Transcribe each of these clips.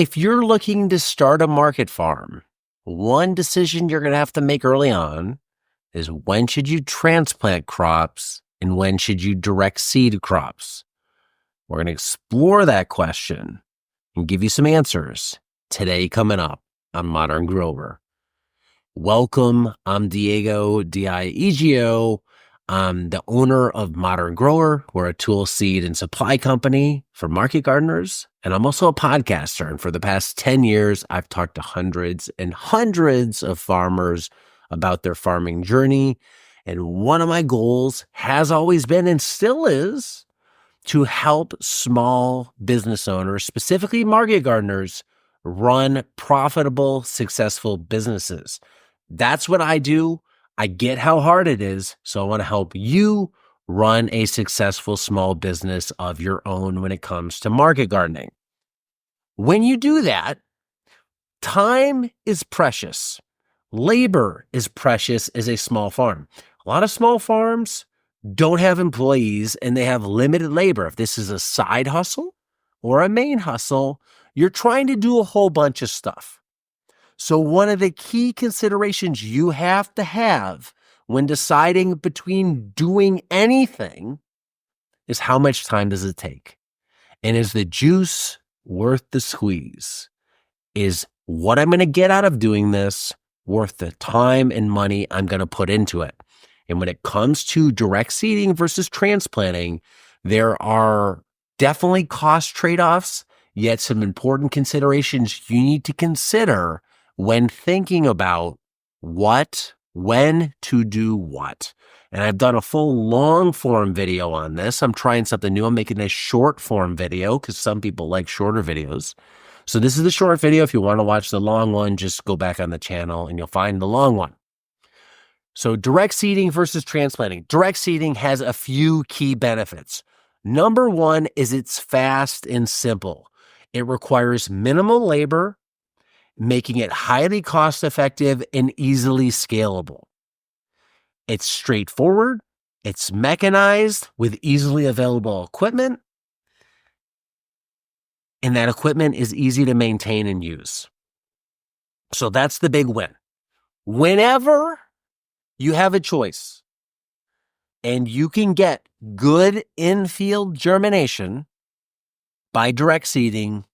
If you're looking to start a market farm, one decision you're going to have to make early on is when should you transplant crops and when should you direct seed crops? We're going to explore that question and give you some answers today coming up on Modern Grower. Welcome, I'm Diego Diegio. I'm the owner of Modern Grower. We're a tool, seed, and supply company for market gardeners. And I'm also a podcaster. And for the past 10 years, I've talked to hundreds and hundreds of farmers about their farming journey. And one of my goals has always been and still is to help small business owners, specifically market gardeners, run profitable, successful businesses. That's what I do. I get how hard it is, so I want to help you run a successful small business of your own when it comes to market gardening. When you do that, time is precious. Labor is precious as a small farm. A lot of small farms don't have employees and they have limited labor. If this is a side hustle or a main hustle, you're trying to do a whole bunch of stuff. So one of the key considerations you have to have when deciding between doing anything is how much time does it take? And is the juice worth the squeeze? Is what I'm going to get out of doing this worth the time and money I'm going to put into it? And when it comes to direct seeding versus transplanting, there are definitely cost trade-offs, yet some important considerations you need to consider when thinking about when to do what. And I've done a full long form video on this. I'm trying something new. I'm making a short form video because some people like shorter videos. So this is the short video. If you want to watch the long one, just go back on the channel and you'll find the long one. So direct seeding versus transplanting. Direct seeding has a few key benefits. Number one is it's fast and simple. It requires minimal labor, making it highly cost-effective and easily scalable. It's straightforward, it's mechanized with easily available equipment, and that equipment is easy to maintain and use. So that's the big win. Whenever you have a choice and you can get good in-field germination by direct seeding,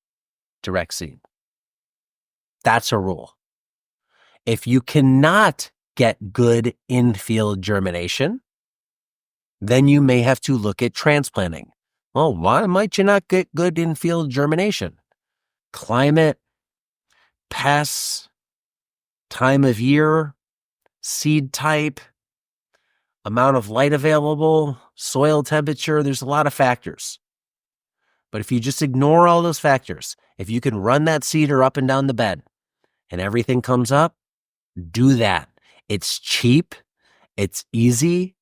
direct seed. That's a rule. If you cannot get good in-field germination, then you may have to look at transplanting. Well, why might you not get good in-field germination? Climate, pests, time of year, seed type, amount of light available, soil temperature, there's a lot of factors. But if you just ignore all those factors, if you can run that seeder up and down the bed, and everything comes up, do that. It's cheap. It's easy.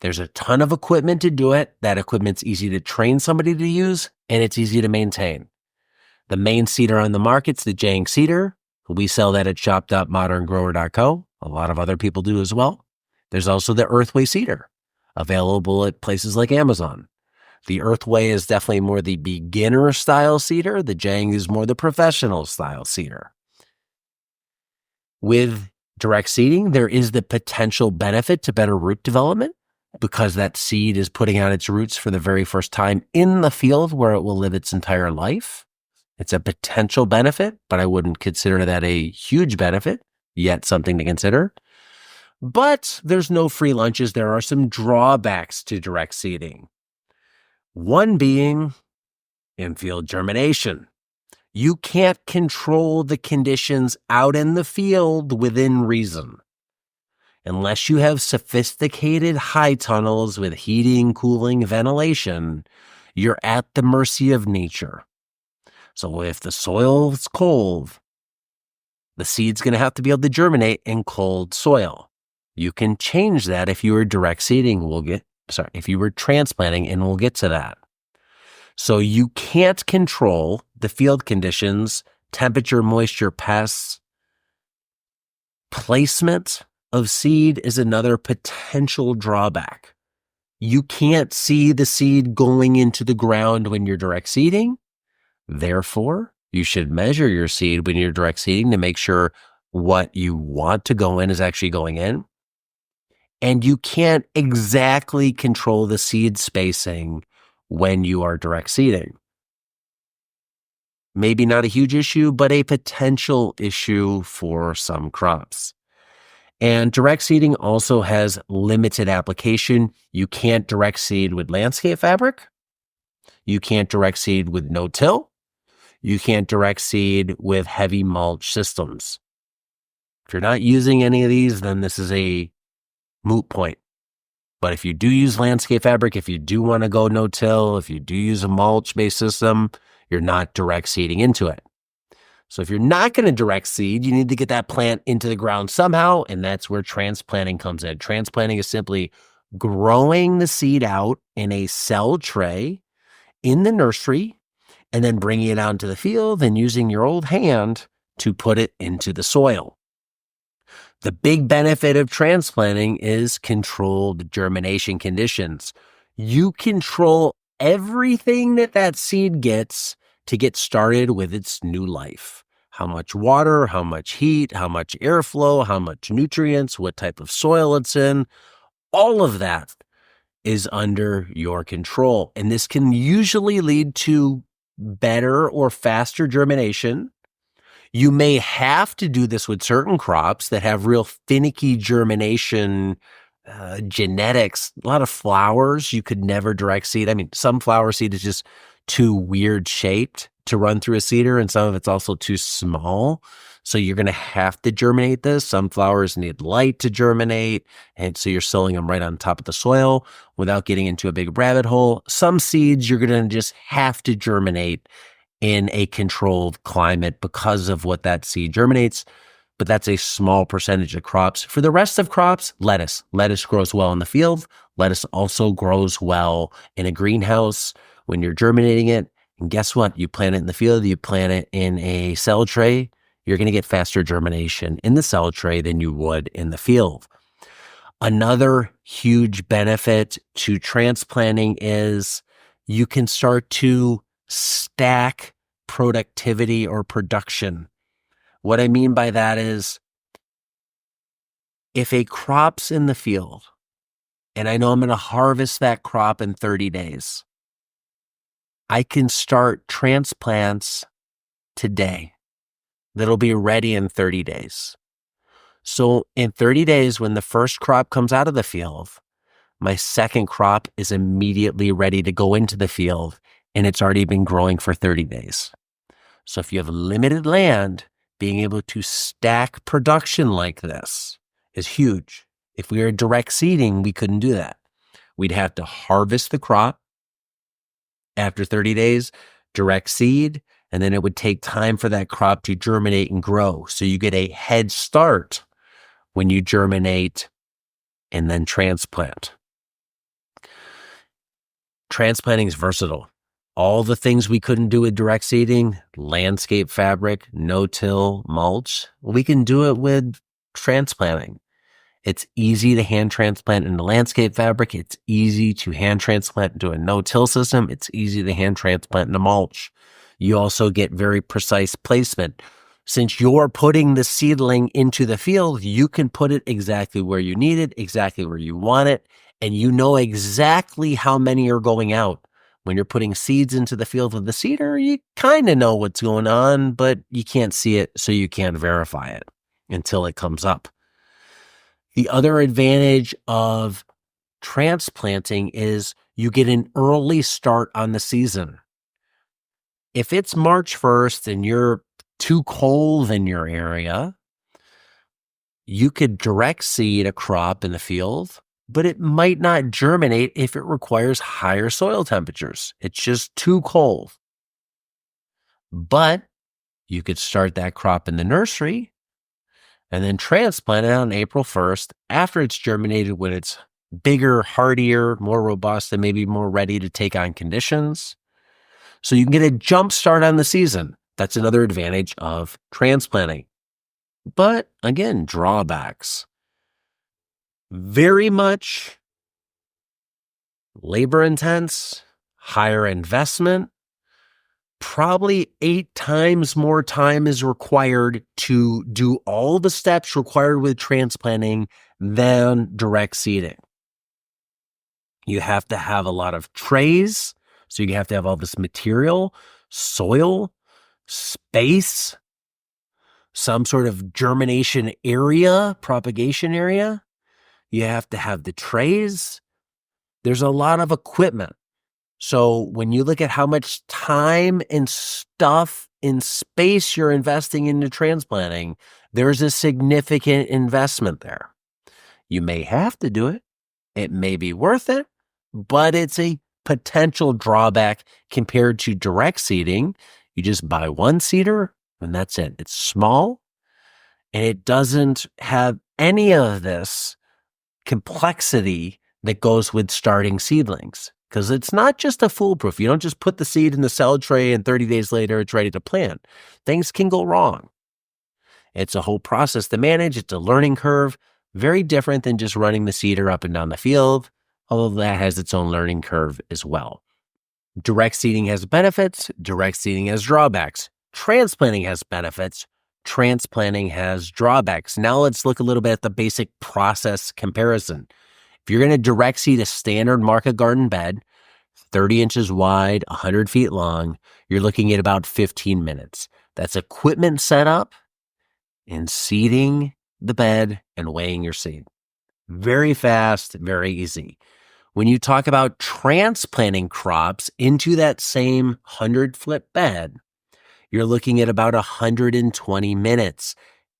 There's a ton of equipment to do it. That equipment's easy to train somebody to use, and it's easy to maintain. The main seeder on the market's the Jang seeder. We sell that at shop.moderngrower.co. A lot of other people do as well. There's also the Earthway seeder, available at places like Amazon. The Earthway is definitely more the beginner style seeder. The Jang is more the professional style seeder. With direct seeding, there is the potential benefit to better root development because that seed is putting out its roots for the very first time in the field where it will live its entire life. It's a potential benefit, but I wouldn't consider that a huge benefit, yet something to consider. But there's no free lunches. There are some drawbacks to direct seeding. One being in-field germination. You can't control the conditions out in the field within reason. Unless you have sophisticated high tunnels with heating, cooling, ventilation, you're at the mercy of nature. So if the soil is cold, the seed's going to have to be able to germinate in cold soil. You can change that if you were direct seeding. If you were transplanting, and we'll get to that. So you can't control the field conditions, temperature, moisture, pests. Placement of seed is another potential drawback. You can't see the seed going into the ground when you're direct seeding. Therefore, You should measure your seed when you're direct seeding to make sure what you want to go in is actually going in. And you can't exactly control the seed spacing when you are direct seeding. Maybe not a huge issue, but a potential issue for some crops. And direct seeding also has limited application. You can't direct seed with landscape fabric. You can't direct seed with no-till. You can't direct seed with heavy mulch systems. If you're not using any of these, then this is a moot point. But if you do use landscape fabric, if you do want to go no-till, if you do use a mulch-based system, you're not direct seeding into it. So if you're not going to direct seed, you need to get that plant into the ground somehow, and that's where transplanting comes in. Transplanting is simply growing the seed out in a cell tray in the nursery and then bringing it out into the field and using your old hand to put it into the soil. The big benefit of transplanting is controlled germination conditions. You control everything that seed gets to get started with its new life. How much water, how much heat, how much airflow, how much nutrients, what type of soil it's in. All of that is under your control. And this can usually lead to better or faster germination. You may have to do this with certain crops that have real finicky germination genetics. A lot of flowers you could never direct seed. I mean, some flower seed is just too weird shaped to run through a seeder, and some of it's also too small. So you're going to have to germinate this. Some flowers need light to germinate, and so you're sowing them right on top of the soil without getting into a big rabbit hole. Some seeds you're going to just have to germinate in a controlled climate because of what that seed germinates, but that's a small percentage of crops. For the rest of crops, lettuce. Lettuce grows well in the field. Lettuce also grows well in a greenhouse when you're germinating it. And guess what? You plant it in the field, you plant it in a cell tray, you're going to get faster germination in the cell tray than you would in the field. Another huge benefit to transplanting is you can start to stack productivity or production. What I mean by that is if a crop's in the field and I know I'm going to harvest that crop in 30 days, I can start transplants today that'll be ready in 30 days. So in 30 days, when the first crop comes out of the field, my second crop is immediately ready to go into the field, and it's already been growing for 30 days. So if you have limited land, being able to stack production like this is huge. If we were direct seeding, we couldn't do that. We'd have to harvest the crop after 30 days, direct seed, and then it would take time for that crop to germinate and grow. So you get a head start when you germinate and then transplant. Transplanting is versatile. All the things we couldn't do with direct seeding, landscape fabric, no-till, mulch, we can do it with transplanting. It's easy to hand transplant into landscape fabric. It's easy to hand transplant into a no-till system. It's easy to hand transplant into mulch. You also get very precise placement. Since you're putting the seedling into the field, you can put it exactly where you need it, exactly where you want it, and you know exactly how many are going out. When you're putting seeds into the field with the seeder, you kind of know what's going on, but you can't see it, so you can't verify it until it comes up. The other advantage of transplanting is you get an early start on the season. If it's March 1st and you're too cold in your area, you could direct seed a crop in the field, but it might not germinate if it requires higher soil temperatures. It's just too cold. But you could start that crop in the nursery and then transplant it on April 1st after it's germinated when it's bigger, hardier, more robust, and maybe more ready to take on conditions. So you can get a jump start on the season. That's another advantage of transplanting. But again, drawbacks. Very much labor intense, higher investment, Probably 8 times more time is required to do all the steps required with transplanting than direct seeding. You have to have a lot of trays, so you have to have all this material, soil, space, some sort of germination area, propagation area. You have to have the trays. There's a lot of equipment. So when you look at how much time and stuff and space you're investing into transplanting, there's a significant investment there. You may have to do it. It may be worth it, but it's a potential drawback compared to direct seeding. You just buy one seeder and that's it. It's small and it doesn't have any of this complexity that goes with starting seedlings. Because it's not just a foolproof. You don't just put the seed in the salad tray and 30 days later it's ready to plant. Things can go wrong. It's a whole process to manage. It's a learning curve. Very different than just running the seeder up and down the field, although that has its own learning curve as well. Direct seeding has benefits. Direct seeding has drawbacks. Transplanting has benefits. Transplanting has drawbacks. Now let's look a little bit at the basic process comparison. If you're going to direct seed a standard market garden bed, 30 inches wide, 100 feet long, you're looking at about 15 minutes. That's equipment setup and seeding the bed and weighing your seed. Very fast, very easy. When you talk about transplanting crops into that same 100-foot bed, you're looking at about 120 minutes,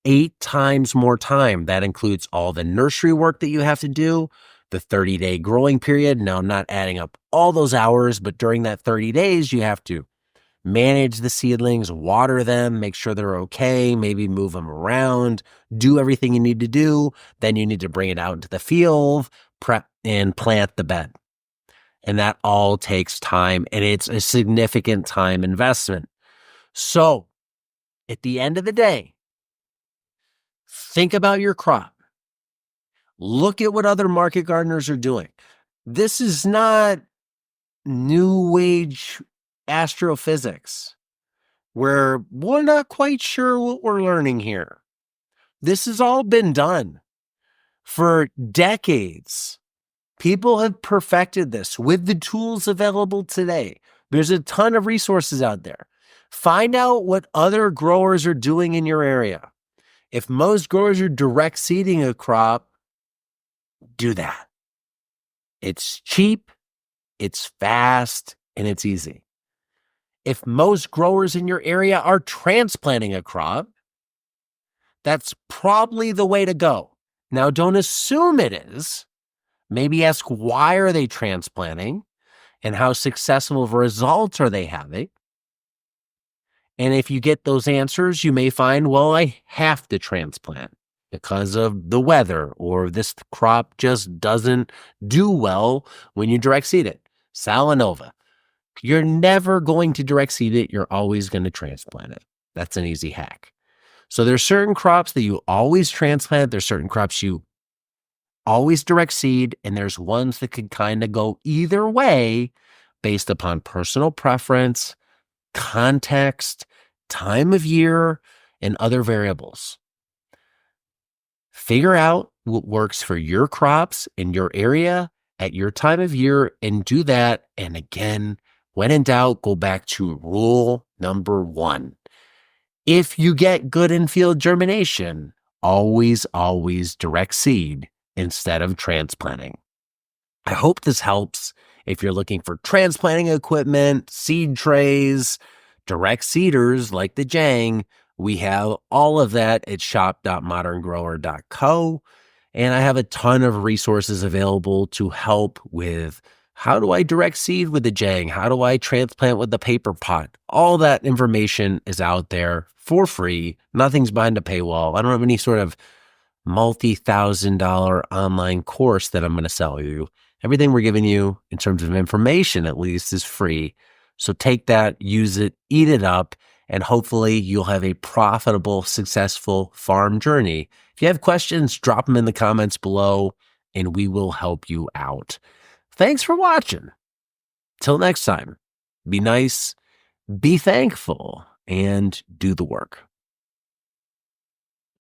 8 times more time. That includes all the nursery work that you have to do, the 30-day growing period. Now, I'm not adding up all those hours, but during that 30 days, you have to manage the seedlings, water them, make sure they're okay, maybe move them around, do everything you need to do. Then you need to bring it out into the field, prep and plant the bed. And that all takes time, and it's a significant time investment. So at the end of the day, think about your crop. Look at what other market gardeners are doing. This is not new age astrophysics where we're not quite sure what we're learning here. This has all been done for decades. People have perfected this with the tools available today. There's a ton of resources out there. Find out what other growers are doing in your area. If most growers are direct seeding a crop, do that. It's cheap, it's fast, and it's easy. If most growers in your area are transplanting a crop, that's probably the way to go. Now, don't assume it is. Maybe ask, why are they transplanting and how successful of results are they having? And if you get those answers, you may find, well, I have to transplant because of the weather, or this crop just doesn't do well when you direct seed it. Salanova. You're never going to direct seed it. You're always going to transplant it. That's an easy hack. So there's certain crops that you always transplant. There's certain crops you always direct seed, and there's ones that could kind of go either way based upon personal preference, context, time of year, and other variables. Figure out what works for your crops in your area at your time of year and do that. And again, when in doubt, go back to rule number 1. If you get good in-field germination, always direct seed instead of transplanting. I hope this helps. If you're looking for transplanting equipment, seed trays, direct seeders like the Jang, we have all of that at shop.moderngrower.co. And I have a ton of resources available to help with how do I direct seed with the Jang? How do I transplant with the paper pot? All that information is out there for free. Nothing's behind a paywall. I don't have any sort of multi-$1,000 online course that I'm going to sell you. Everything we're giving you in terms of information, at least, is free. So take that, use it, eat it up, and hopefully you'll have a profitable, successful farm journey. If you have questions, drop them in the comments below and we will help you out. Thanks for watching. Till next time, be nice, Be thankful and do the work.